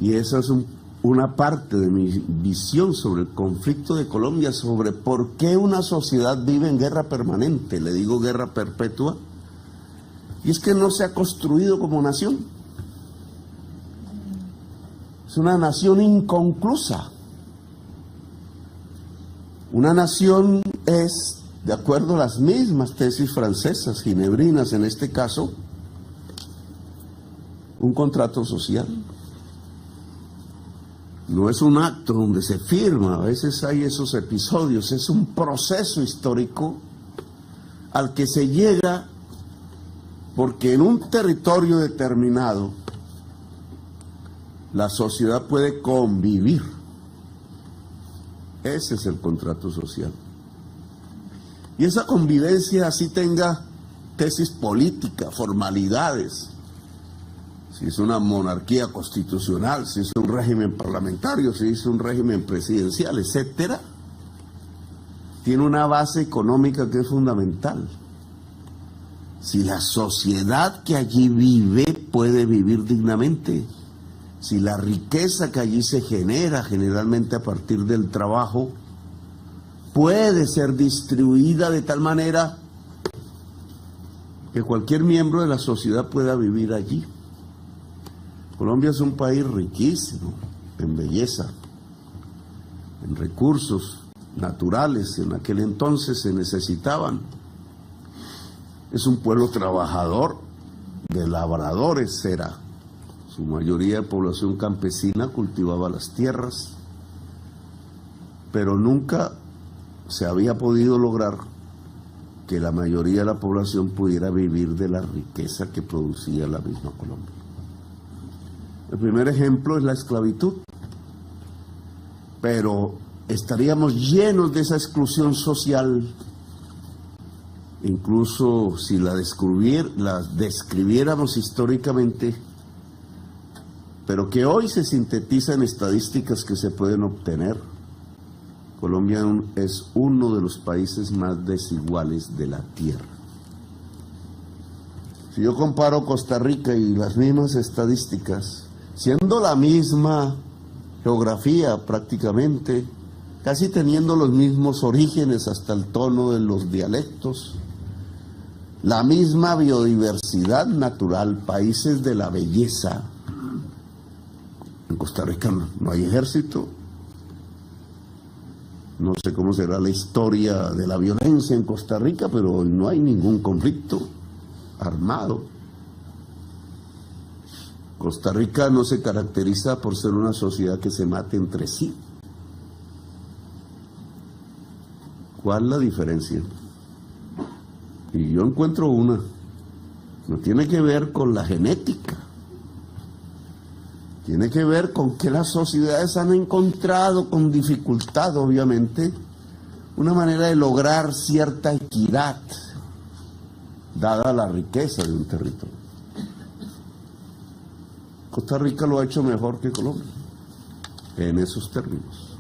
Y esa es una parte de mi visión sobre el conflicto de Colombia, sobre por qué una sociedad vive en guerra permanente, le digo guerra perpetua, y es que no se ha construido como nación. Es una nación inconclusa. Una nación es, de acuerdo a las mismas tesis francesas, ginebrinas en este caso, un contrato social. No es un acto donde se firma, a veces hay esos episodios, es un proceso histórico al que se llega porque en un territorio determinado la sociedad puede convivir. Ese es el contrato social. Y esa convivencia así tenga tesis política, formalidades, si es una monarquía constitucional, si es un régimen parlamentario, si es un régimen presidencial, etcétera, tiene una base económica que es fundamental. Si la sociedad que allí vive puede vivir dignamente, si la riqueza que allí se genera, generalmente a partir del trabajo, puede ser distribuida de tal manera que cualquier miembro de la sociedad pueda vivir allí. Colombia es un país riquísimo en belleza, en recursos naturales, en aquel entonces se necesitaban. Es un pueblo trabajador, de labradores era. Su mayoría de población campesina cultivaba las tierras, pero nunca se había podido lograr que la mayoría de la población pudiera vivir de la riqueza que producía la misma Colombia. El primer ejemplo es la esclavitud, pero estaríamos llenos de esa exclusión social, incluso si la describiéramos históricamente, pero que hoy se sintetiza en estadísticas que se pueden obtener. Colombia es uno de los países más desiguales de la tierra. Si yo comparo Costa Rica y las mismas estadísticas, siendo la misma geografía prácticamente, casi teniendo los mismos orígenes hasta el tono de los dialectos, la misma biodiversidad natural, países de la belleza. En Costa Rica no hay ejército, no sé cómo será la historia de la violencia en Costa Rica, pero no hay ningún conflicto armado. Costa Rica no se caracteriza por ser una sociedad que se mate entre sí. ¿Cuál es la diferencia? Y yo encuentro una. No tiene que ver con la genética. Tiene que ver con que las sociedades han encontrado con dificultad, obviamente, una manera de lograr cierta equidad, dada la riqueza de un territorio. Costa Rica lo ha hecho mejor que Colombia, en esos términos.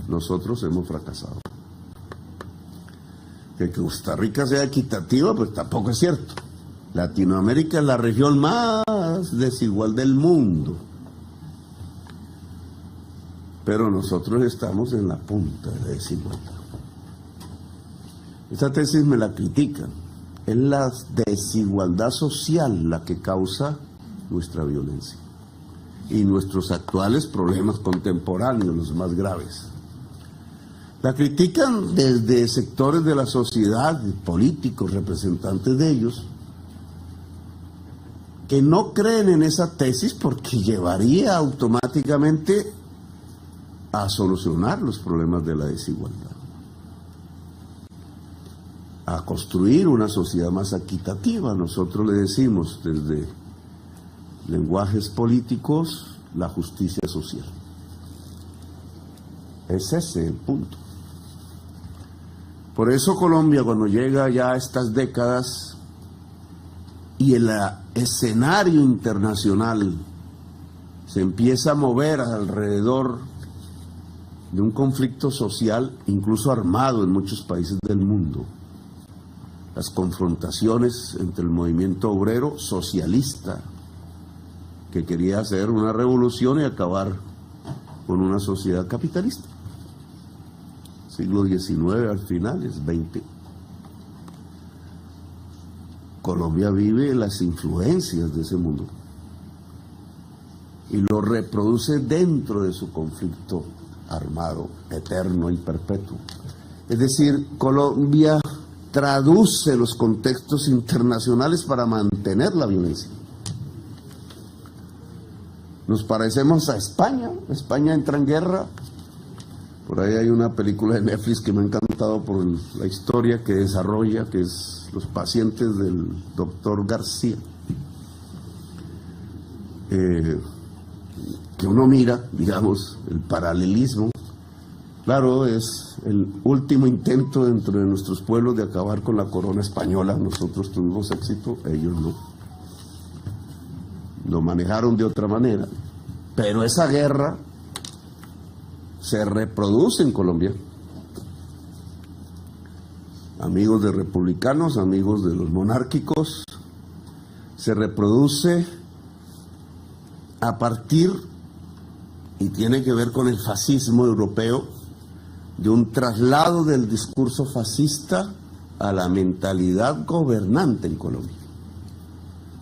Nosotros hemos fracasado. Que Costa Rica sea equitativa, pues tampoco es cierto. Latinoamérica es la región más desigual del mundo. Pero nosotros estamos en la punta de la desigualdad. Esta tesis me la critican. Es la desigualdad social la que causa nuestra violencia y nuestros actuales problemas contemporáneos, los más graves. La critican desde sectores de la sociedad, políticos, representantes de ellos, que no creen en esa tesis porque llevaría automáticamente a solucionar los problemas de la desigualdad, a construir una sociedad más equitativa. Nosotros le decimos desde lenguajes políticos la justicia social. Es ese el punto. Por eso Colombia, cuando llega ya a estas décadas y el escenario internacional se empieza a mover alrededor de un conflicto social, incluso armado en muchos países del mundo, las confrontaciones entre el movimiento obrero socialista que quería hacer una revolución y acabar con una sociedad capitalista. Siglo XIX al final, es XX. Colombia vive las influencias de ese mundo y lo reproduce dentro de su conflicto armado, eterno y perpetuo. Es decir, Colombia traduce los contextos internacionales para mantener la violencia. Nos parecemos a España. España entra en guerra. Por ahí hay una película de Netflix que me ha encantado por la historia que desarrolla, que es Los pacientes del doctor García. Que uno mira, digamos, el paralelismo. Claro, es el último intento dentro de nuestros pueblos de acabar con la corona española. Nosotros tuvimos éxito, ellos no. Lo manejaron de otra manera. Pero esa guerra se reproduce en Colombia. Amigos de republicanos, amigos de los monárquicos, se reproduce a partir, y tiene que ver con el fascismo europeo, de un traslado del discurso fascista a la mentalidad gobernante en Colombia.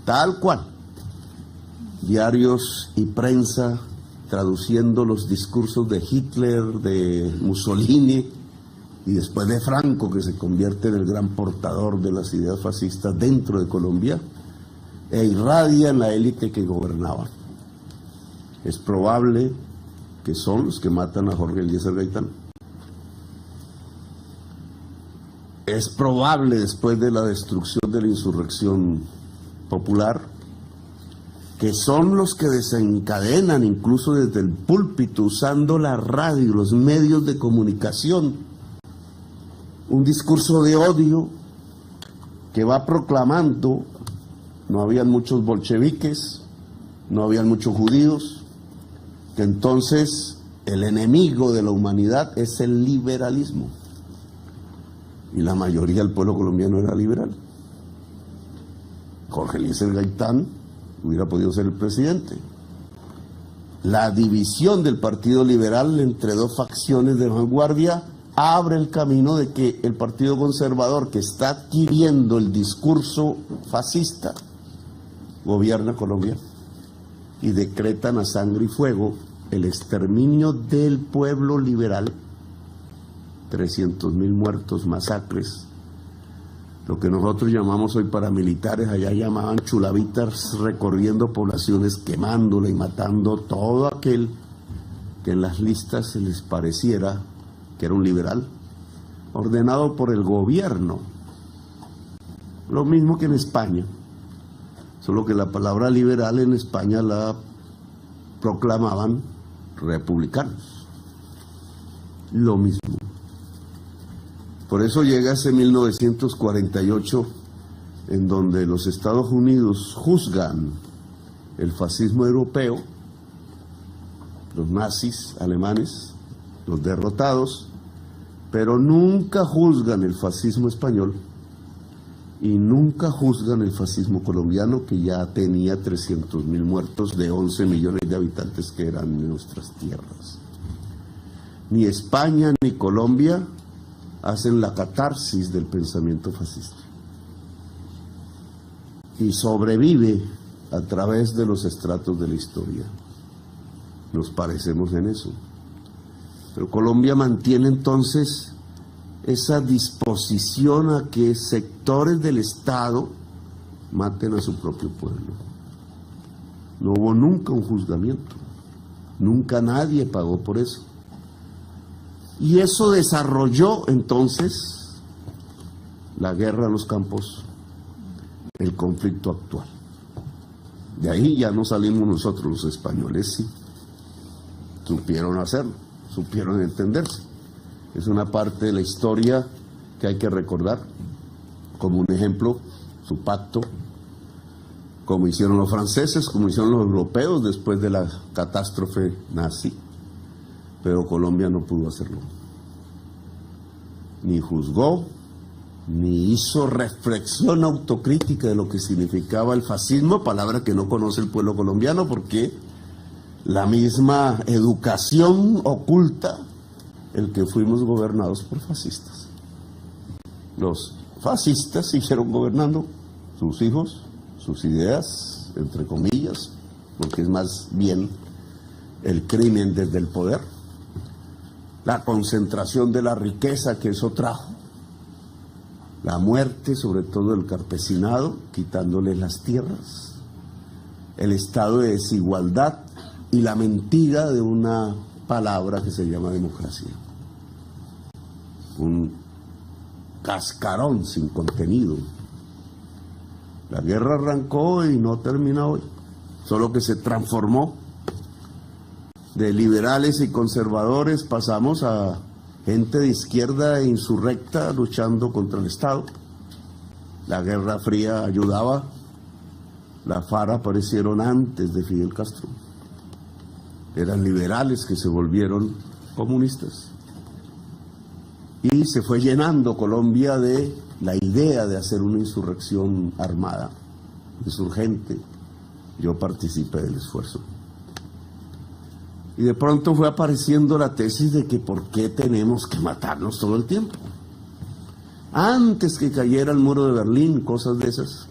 Tal cual. Diarios y prensa traduciendo los discursos de Hitler, de Mussolini y después de Franco, que se convierte en el gran portador de las ideas fascistas dentro de Colombia, e irradia en la élite que gobernaba. Es probable que son los que matan a Jorge Eliezer Gaitán. Es probable, después de la destrucción de la insurrección popular, que son los que desencadenan, incluso desde el púlpito, usando la radio, los medios de comunicación, un discurso de odio que va proclamando: no habían muchos bolcheviques, no habían muchos judíos, que entonces el enemigo de la humanidad es el liberalismo. Y la mayoría del pueblo colombiano era liberal. Jorge Eliezer Gaitán hubiera podido ser el presidente. La división del Partido Liberal entre dos facciones de vanguardia abre el camino de que el Partido Conservador, que está adquiriendo el discurso fascista, gobierna Colombia y decretan a sangre y fuego el exterminio del pueblo liberal. 300.000 muertos, masacres, lo que nosotros llamamos hoy paramilitares, allá llamaban chulavitas, recorriendo poblaciones, quemándola y matando todo aquel que en las listas se les pareciera que era un liberal, ordenado por el gobierno. Lo mismo que en España, solo que la palabra liberal en España la proclamaban republicanos. Lo mismo. Por eso llega ese 1948, en donde los Estados Unidos juzgan el fascismo europeo, los nazis alemanes, los derrotados, pero nunca juzgan el fascismo español y nunca juzgan el fascismo colombiano, que ya tenía 300.000 muertos de 11 millones de habitantes que eran en nuestras tierras. Ni España ni Colombia hacen la catarsis del pensamiento fascista. Y sobrevive a través de los estratos de la historia. Nos parecemos en eso. Pero Colombia mantiene entonces esa disposición a que sectores del Estado maten a su propio pueblo. No hubo nunca un juzgamiento. Nunca nadie pagó por eso. Y eso desarrolló entonces la guerra a los campos, el conflicto actual. De ahí ya no salimos nosotros los españoles, sí. Supieron hacerlo, supieron entenderse. Es una parte de la historia que hay que recordar como un ejemplo, su pacto, como hicieron los franceses, como hicieron los europeos después de la catástrofe nazi. Pero Colombia no pudo hacerlo. Ni juzgó, ni hizo reflexión autocrítica de lo que significaba el fascismo, palabra que no conoce el pueblo colombiano porque la misma educación oculta el que fuimos gobernados por fascistas. Los fascistas siguieron gobernando, sus hijos, sus ideas, entre comillas, porque es más bien el crimen desde el poder, la concentración de la riqueza que eso trajo, la muerte sobre todo del campesinado, quitándoles las tierras, el estado de desigualdad y la mentira de una palabra que se llama democracia. Un cascarón sin contenido. La guerra arrancó y no termina hoy, solo que se transformó. De liberales y conservadores pasamos a gente de izquierda e insurrecta luchando contra el Estado. La Guerra Fría ayudaba. La FARC aparecieron antes de Fidel Castro. Eran liberales que se volvieron comunistas. Y se fue llenando Colombia de la idea de hacer una insurrección armada, insurgente. Yo participé del esfuerzo. Y de pronto fue apareciendo la tesis de que por qué tenemos que matarnos todo el tiempo. Antes que cayera el muro de Berlín, cosas de esas,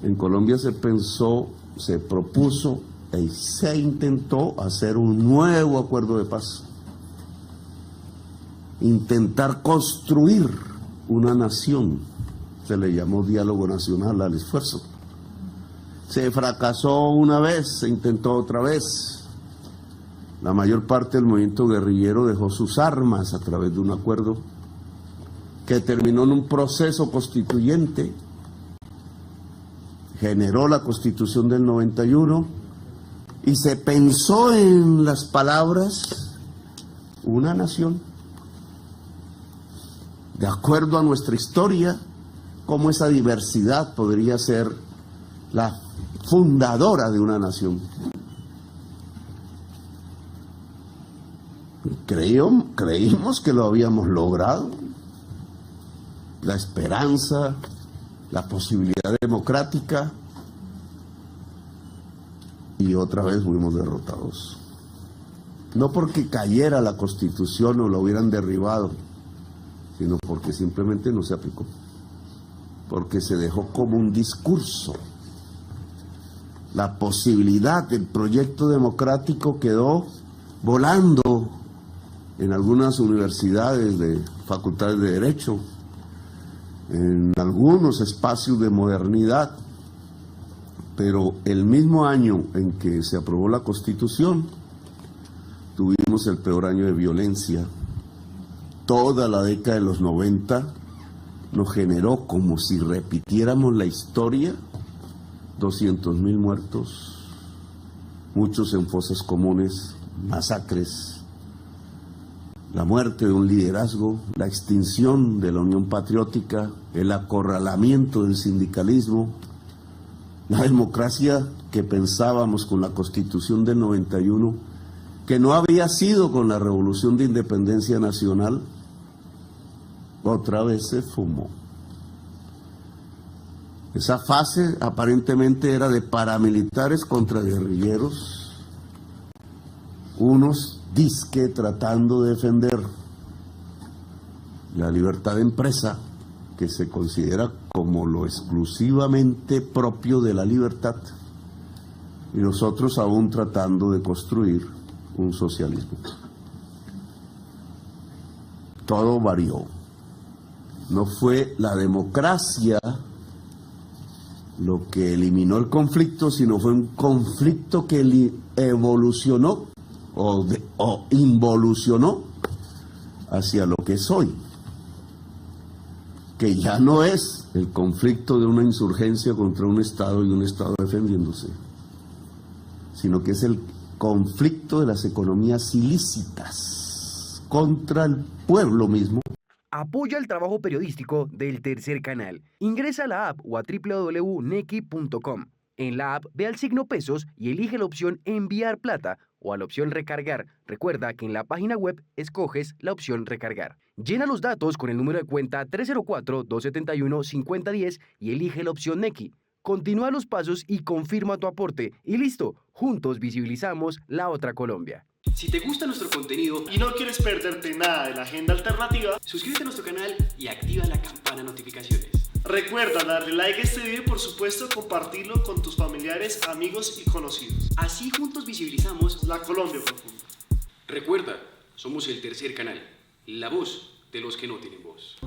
en Colombia se pensó, se propuso y se intentó hacer un nuevo acuerdo de paz. Intentar construir una nación. Se le llamó diálogo nacional al esfuerzo. Se fracasó una vez, se intentó otra vez. La mayor parte del movimiento guerrillero dejó sus armas a través de un acuerdo que terminó en un proceso constituyente, generó la Constitución del 91 y se pensó en las palabras una nación. De acuerdo a nuestra historia, cómo esa diversidad podría ser la fundadora de una nación. Creímos que lo habíamos logrado. La esperanza, la posibilidad democrática, y otra vez fuimos derrotados. No porque cayera la Constitución o la hubieran derribado, sino porque simplemente no se aplicó. Porque se dejó como un discurso. La posibilidad del proyecto democrático quedó volando en algunas universidades de facultades de Derecho, en algunos espacios de modernidad, pero el mismo año en que se aprobó la Constitución, tuvimos el peor año de violencia. Toda la década de los 90 nos generó, como si repitiéramos la historia, 200.000 muertos, muchos en fosas comunes, masacres, la muerte de un liderazgo, la extinción de la Unión Patriótica, el acorralamiento del sindicalismo, la democracia que pensábamos con la Constitución del 91, que no había sido con la Revolución de Independencia Nacional, otra vez se fumó. Esa fase aparentemente era de paramilitares contra guerrilleros, unos disque tratando de defender la libertad de empresa, que se considera como lo exclusivamente propio de la libertad, y nosotros aún tratando de construir un socialismo. Todo varió. No fue la democracia lo que eliminó el conflicto, sino fue un conflicto que evolucionó o involucionó hacia lo que es hoy, que ya no es el conflicto de una insurgencia contra un Estado y un Estado defendiéndose, sino que es el conflicto de las economías ilícitas contra el pueblo mismo. Apoya el trabajo periodístico del Tercer Canal. Ingresa a la app o a www.nequi.com. En la app ve al signo pesos y elige la opción enviar plata o a la opción recargar. Recuerda que en la página web escoges la opción recargar. Llena los datos con el número de cuenta 304-271-5010 y elige la opción Nequi. Continúa los pasos y confirma tu aporte. Y listo, juntos visibilizamos la otra Colombia. Si te gusta nuestro contenido y no quieres perderte nada de la agenda alternativa, suscríbete a nuestro canal y activa la campana de notificaciones. Recuerda darle like a este video y por supuesto compartirlo con tus familiares, amigos y conocidos. Así juntos visibilizamos la Colombia profunda. Recuerda, somos el tercer canal, la voz de los que no tienen voz.